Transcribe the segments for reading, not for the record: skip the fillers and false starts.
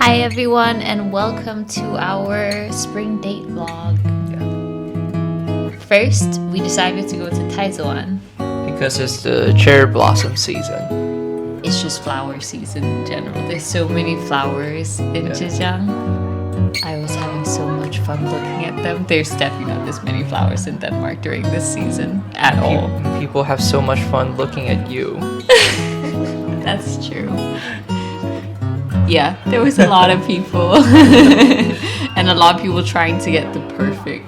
Hi everyone and welcome to our spring date vlog. First, we decided to go to Taiziwan. Because it's the cherry blossom season. It's just flower season in general. There's so many flowers in Zhejiang. I was having so much fun looking at them. There's definitely not this many flowers in Denmark during this season at all. People have so much fun looking at you. That's true. Yeah, there was a lot of people. And a lot of people trying to get the perfect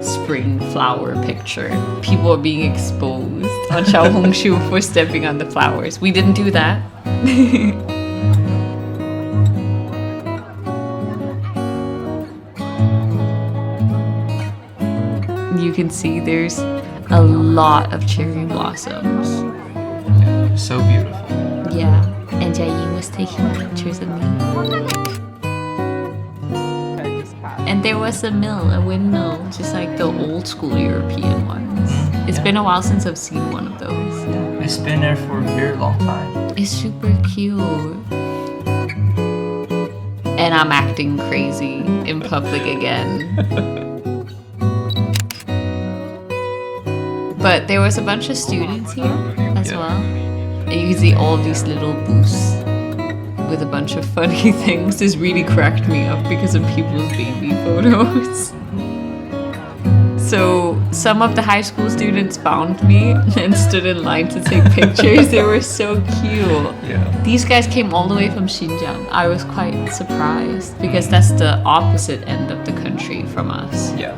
spring flower picture. People are being exposed on Xiaohongshu for stepping on the flowers. We didn't do that. You can see there's a lot of cherry blossoms. Yeah, so beautiful. Yeah, and Jia was taking pictures of me. And there was a windmill, just like the old school European ones. It's been a while since I've seen one of those. Yeah, it's been there for a very long time. It's super cute. And I'm acting crazy in public again. But there was a bunch of students here as well. And you can see all these little booths with a bunch of funny things. This really cracked me up because of people's baby photos. So some of the high school students found me and stood in line to take pictures. They were so cute. Yeah. These guys came all the way from Xinjiang. I was quite surprised because that's the opposite end of the country from us. Yeah.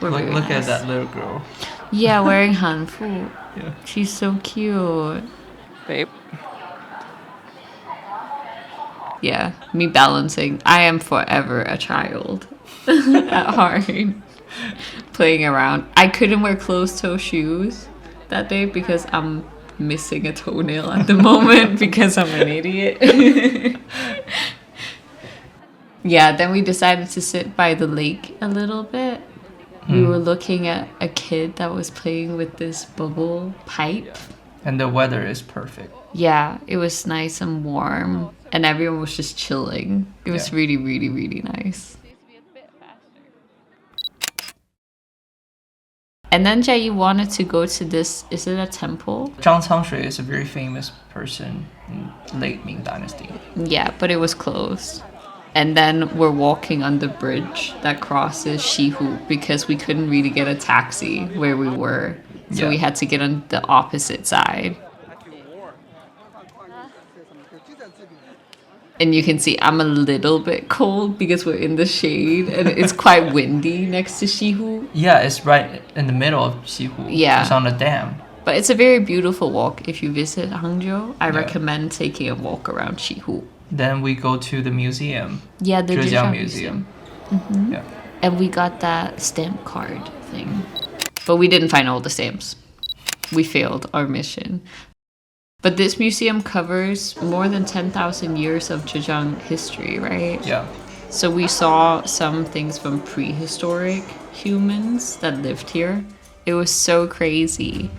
Look at that little girl. Yeah, wearing hanfu. Yeah. She's so cute. Babe. Yeah, me balancing. I am forever a child at heart. Playing around. I couldn't wear closed-toe shoes that day because I'm missing a toenail at the moment because I'm an idiot. Yeah, then we decided to sit by the lake a little bit. We were looking at a kid that was playing with this bubble pipe. And the weather is perfect. Yeah, it was nice and warm. And everyone was just chilling. It was really, really, really nice. And then Jia wanted to go to this, is it a temple? Zhang Cangshui is a very famous person in late Ming Dynasty. Yeah, but it was closed. And then we're walking on the bridge that crosses Shihu because we couldn't really get a taxi where we were. So we had to get on the opposite side. And you can see I'm a little bit cold because we're in the shade and it's quite windy next to Shihu. Yeah, it's right in the middle of Xihu. Yeah. It's on a dam. But it's a very beautiful walk. If you visit Hangzhou, I recommend taking a walk around Shihu. Then we go to the museum. Yeah, the Zhejiang Museum. Mm-hmm. Yeah. And we got that stamp card thing. But we didn't find all the stamps. We failed our mission. But this museum covers more than 10,000 years of Zhejiang history, right? Yeah. So we saw some things from prehistoric humans that lived here. It was so crazy.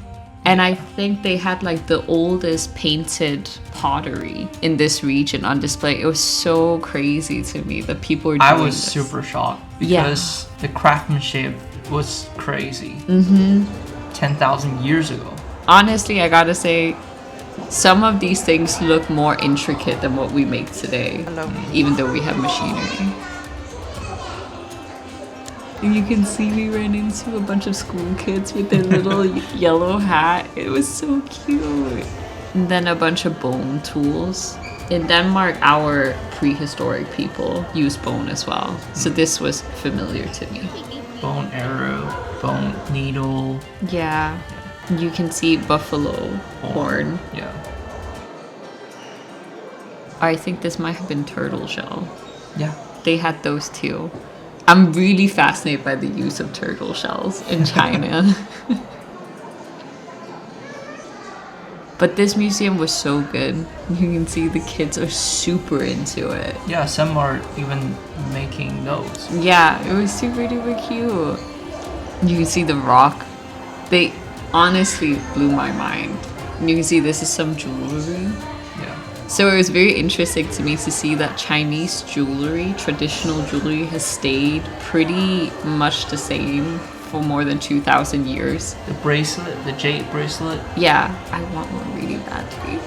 And I think they had like the oldest painted pottery in this region on display. It was so crazy to me that people were doing I was this. super shocked because the craftsmanship was crazy. 10,000 years ago. Honestly, I gotta say, some of these things look more intricate than what we make today, even though we have machinery. And you can see we ran into a bunch of school kids with their little yellow hat. It was so cute. And then a bunch of bone tools. In Denmark, our prehistoric people use bone as well. So this was familiar to me. Bone arrow, bone needle. Yeah. You can see buffalo horn. Yeah. I think this might have been turtle shell. Yeah. They had those too. I'm really fascinated by the use of turtle shells in China. But this museum was so good. You can see the kids are super into it. Yeah, some are even making those. Yeah, it was super duper cute. You can see the rock. They honestly blew my mind. You can see this is some jewelry. Yeah. So it was very interesting to me to see that Chinese jewelry, traditional jewelry, has stayed pretty much the same for more than 2,000 years. The bracelet, the jade bracelet. Yeah, I want one really badly.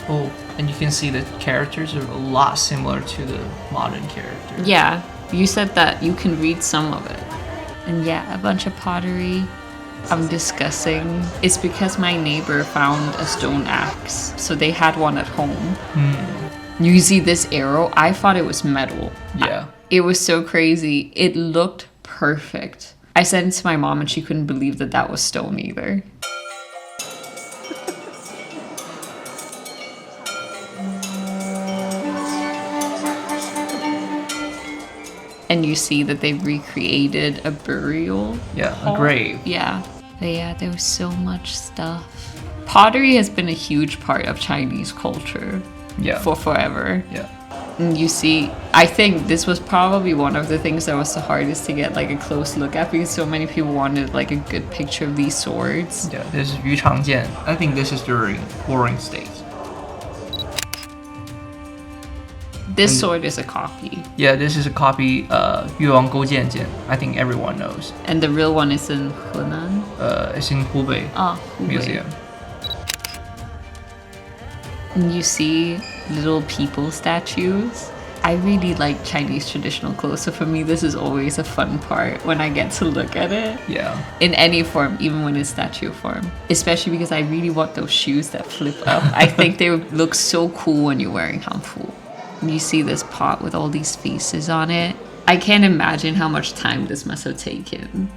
Oh, and you can see the characters are a lot similar to the modern characters. Yeah, you said that you can read some of it. And yeah, a bunch of pottery. I'm discussing. It's because my neighbor found a stone axe, so they had one at home. You see this arrow? I thought it was metal. Yeah. It was so crazy. It looked perfect. I sent it to my mom and she couldn't believe that that was stone either. And you see that they recreated a burial. Yeah, a grave. Yeah. But yeah, there was so much stuff. Pottery has been a huge part of Chinese culture for forever. Yeah. And you see, I think this was probably one of the things that was the hardest to get like a close look at because so many people wanted like a good picture of these swords. Yeah, this is Yu Changjian. I think this is during Warring States. This sword is a copy. Yeah, this is a copy, Yuan Gou Jian Jian. I think everyone knows. And the real one is in Henan. It's in Hubei Hubei Museum. And you see little people statues. I really like Chinese traditional clothes, so for me this is always a fun part when I get to look at it. Yeah. In any form, even when it's statue form. Especially because I really want those shoes that flip up. I think they would look so cool when you're wearing hanfu. You see this pot with all these faces on it. I can't imagine how much time this must have taken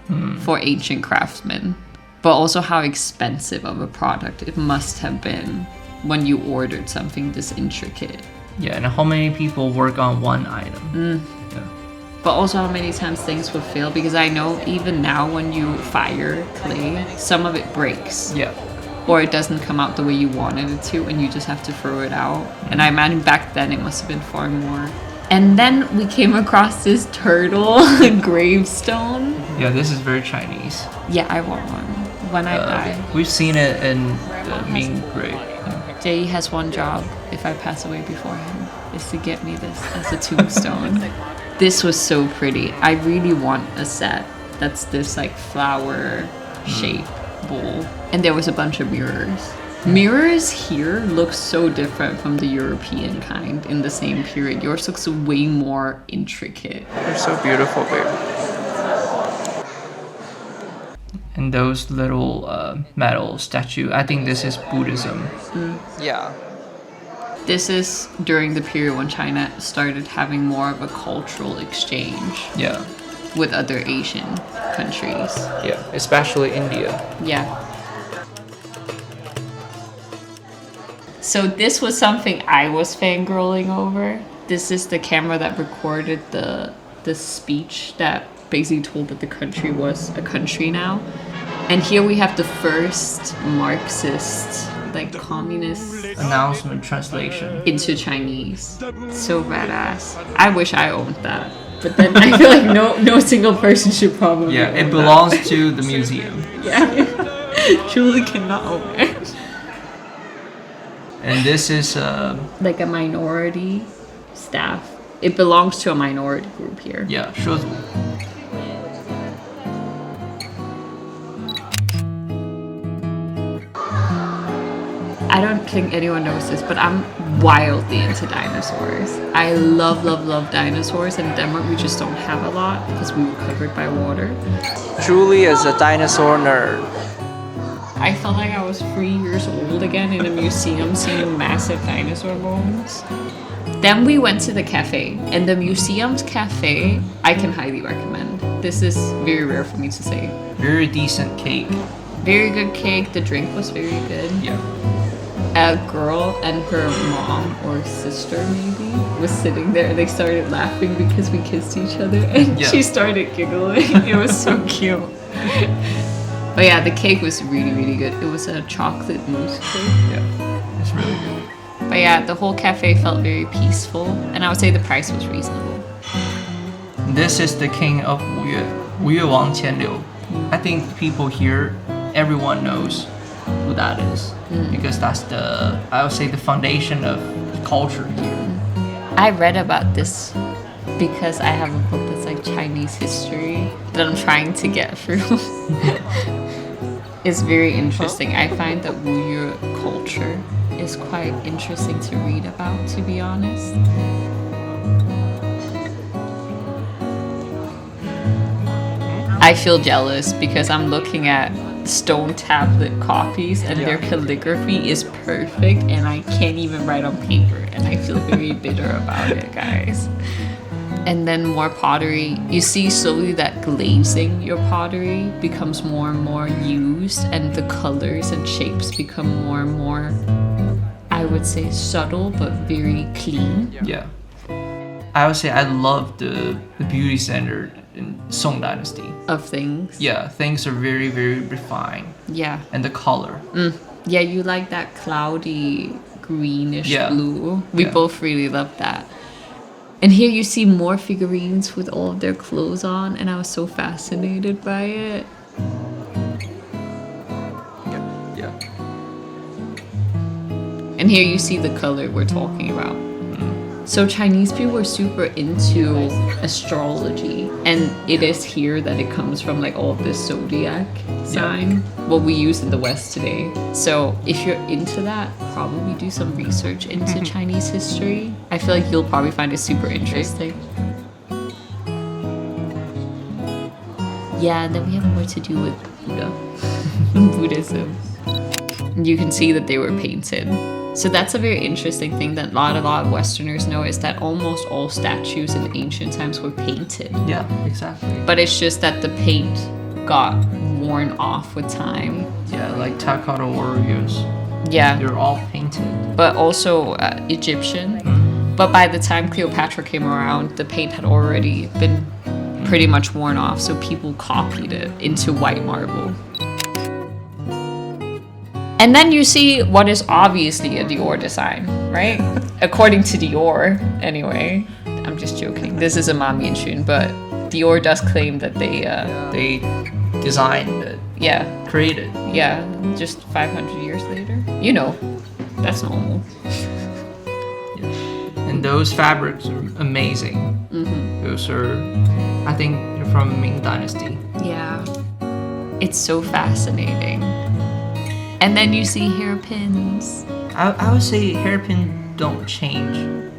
for ancient craftsmen, but also how expensive of a product it must have been when you ordered something this intricate. Yeah, and how many people work on one item? Yeah. But also how many times things would fail, because I know even now when you fire clay, some of it breaks. Yeah. Or it doesn't come out the way you wanted it to and you just have to throw it out. And I imagine back then it must have been far more. And then we came across this turtle gravestone. Yeah, this is very Chinese. Yeah, I want one when I die. We've seen it in the Ming grave. Jay has one job if I pass away before him, is to get me this as a tombstone. This was so pretty. I really want a set that's this like flower shape bowl. And there was a bunch of mirrors. Mirrors here look so different from the European kind in the same period. Yours looks way more intricate. They're so beautiful, babe. And those little metal statue, I think this is Buddhism. Yeah. This is during the period when China started having more of a cultural exchange. Yeah. With other Asian countries. Yeah, especially India. Yeah. So this was something I was fangirling over. This is the camera that recorded the speech that basically told that the country was a country now. And here we have the first Marxist, like communist announcement translation into Chinese. So badass. I wish I owned that. But then I feel like no single person should probably own it belongs that. to the museum. Yeah. Truly cannot own it. And this is like a minority staff. It belongs to a minority group here. Yeah, 说族. I don't think anyone knows this, but I'm wildly into dinosaurs. I love dinosaurs. In Denmark, we just don't have a lot because we were covered by water. Julie is a dinosaur nerd. I felt like I was 3 years old again in a museum seeing massive dinosaur bones. Then we went to the cafe, and the museum's cafe, I can highly recommend. This is very rare for me to say. Very decent cake. Very good cake. The drink was very good. Yeah. A girl and her mom or sister maybe was sitting there. They started laughing because we kissed each other, and she started giggling. It was so cute. But yeah, the cake was really, really good. It was a chocolate mousse cake. Yeah, it's really good. But yeah, the whole cafe felt very peaceful, and I would say the price was reasonable. This is the king of 吴越王钱柳. I think people here, everyone knows who that is because that's I would say the foundation of culture here. I read about this because I have a book that's like Chinese history that I'm trying to get through. It's very interesting. I find that Wuyu culture is quite interesting to read about, to be honest. I feel jealous because I'm looking at stone tablet copies and their calligraphy is perfect and I can't even write on paper and I feel very bitter about it, guys. And then more pottery. You see slowly that glazing your pottery becomes more and more used and the colors and shapes become more and more, I would say, subtle but very clean. Yeah. I would say I love the beauty standard in Song Dynasty. Of things. Yeah, things are very, very refined. Yeah. And the color. Yeah, you like that cloudy greenish Yeah. blue. We both really love that. And here you see more figurines with all of their clothes on, and I was so fascinated by it. Yeah. And here you see the color we're talking about. So Chinese people were super into astrology, and it is here that it comes from, like all of this zodiac sign, what we use in the West today. So if you're into that, probably do some research into Chinese history. I feel like you'll probably find it super interesting. Yeah, and then we have more to do with Buddha, Buddhism. You can see that they were painted. So that's a very interesting thing that a lot of Westerners know, is that almost all statues in ancient times were painted. Yeah, exactly. But it's just that the paint got worn off with time. Yeah, like terracotta warriors. Yeah. They're all painted. But also Egyptian. But by the time Cleopatra came around, the paint had already been pretty much worn off, so people copied it into white marble. And then you see what is obviously a Dior design, right? According to Dior, anyway. I'm just joking. This is a Ma Mianxun, but Dior does claim that They designed it. Yeah. Created. Yeah, just 500 years later. You know, that's normal. And those fabrics are amazing. Those are, I think, they're from Ming Dynasty. Yeah. It's so fascinating. And then you see hairpins. I would say hairpin don't change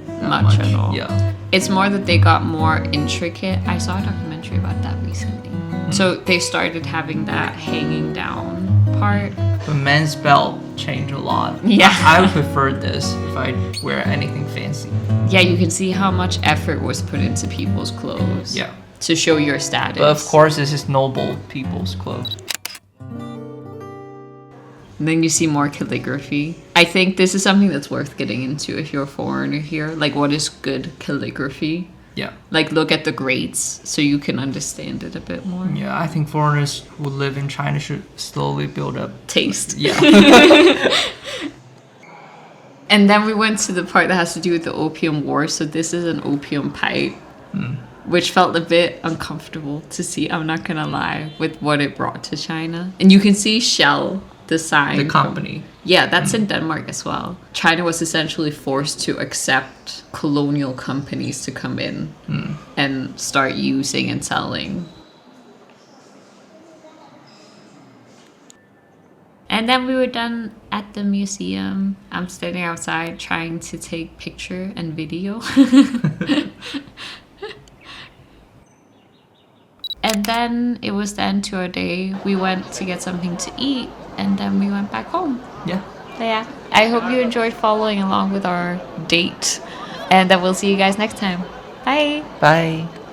that Much at all. Yeah. It's more that they got more intricate. I saw a documentary about that recently. So they started having that hanging down part. But men's belt changed a lot. Yeah. I would prefer this if I wear anything fancy. Yeah, you can see how much effort was put into people's clothes. Yeah. To show your status. But of course, this is noble people's clothes. And then you see more calligraphy. I think this is something that's worth getting into if you're a foreigner here. Like, what is good calligraphy? Yeah. Like, look at the grades so you can understand it a bit more. Yeah, I think foreigners who live in China should slowly build up Taste. Yeah. And then we went to the part that has to do with the Opium War. So this is an opium pipe, which felt a bit uncomfortable to see, I'm not gonna lie, with what it brought to China. And you can see Shell, the sign. The company. Yeah, that's in Denmark as well. China was essentially forced to accept colonial companies to come in and start using and selling. And then we were done at the museum. I'm standing outside trying to take picture and video. And then it was the end to our day. We went to get something to eat, and then we went back home. Yeah. So yeah, I hope you enjoyed following along with our date, and then we'll see you guys next time. Bye. Bye.